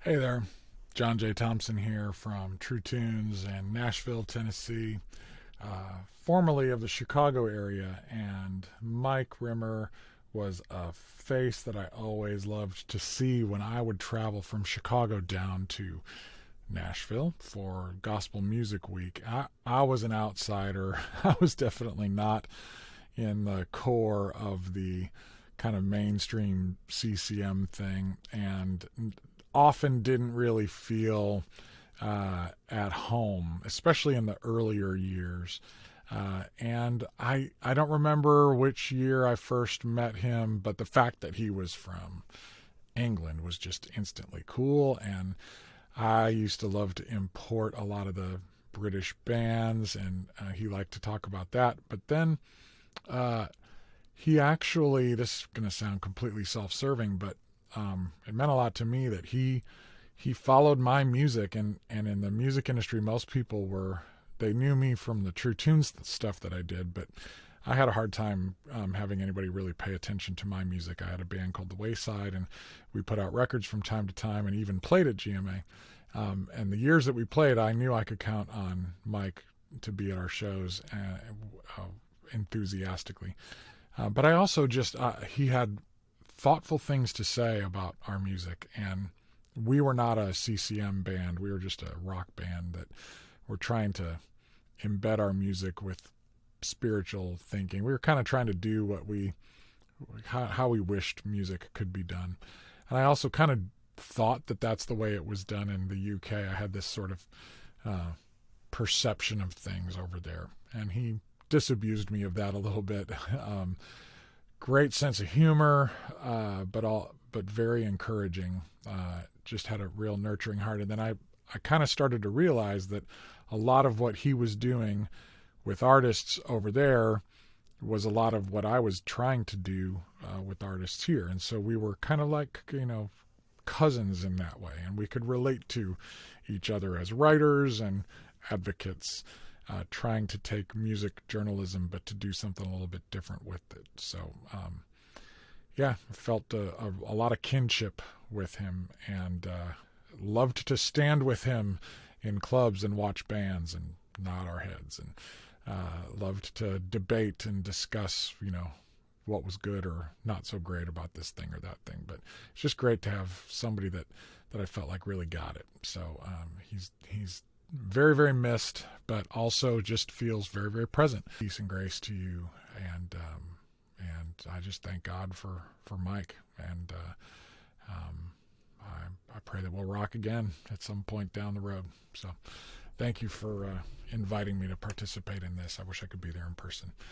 Hey there, John J. Thompson here from True Tunes in Nashville, Tennessee, formerly of the Chicago area. And Mike Rimmer was a face that I always loved to see when I would travel from Chicago down to Nashville for Gospel Music Week. I was an outsider. I was definitely not in the core of the kind of mainstream CCM thing, and often didn't really feel at home, especially in the earlier years. And I don't remember which year I first met him, but the fact that he was from England was just instantly cool. And I used to love to import a lot of the British bands, and he liked to talk about that. But then uh, he actually, this is going to sound completely self-serving, but it meant a lot to me that he followed my music, and in the music industry, most people they knew me from the True Tunes stuff that I did, but I had a hard time having anybody really pay attention to my music. I had a band called The Wayside, and we put out records from time to time, and even played at GMA. And the years that we played, I knew I could count on Mike to be at our shows enthusiastically. But I also just he had thoughtful things to say about our music, and we were not a CCM band. We were just a rock band that were trying to embed our music with spiritual thinking. We were kind of trying to do how we wished music could be done. And I also kind of thought that that's the way it was done in the UK. I had this sort of uh, perception of things over there, and he disabused me of that a little bit. Great sense of humor, but very encouraging. Just had a real nurturing heart. And then I kind of started to realize that a lot of what he was doing with artists over there was a lot of what I was trying to do with artists here. And so we were kind of like, cousins in that way. And we could relate to each other as writers and advocates, trying to take music journalism, but to do something a little bit different with it. So, yeah, I felt a lot of kinship with him, and loved to stand with him in clubs and watch bands and nod our heads, and loved to debate and discuss, what was good or not so great about this thing or that thing. But it's just great to have somebody that I felt like really got it. So he's very, very missed, but also just feels very, very present. Peace and grace to you, and I just thank God for Mike, and I pray that we'll rock again at some point down the road. So thank you for inviting me to participate in this. I wish I could be there in person.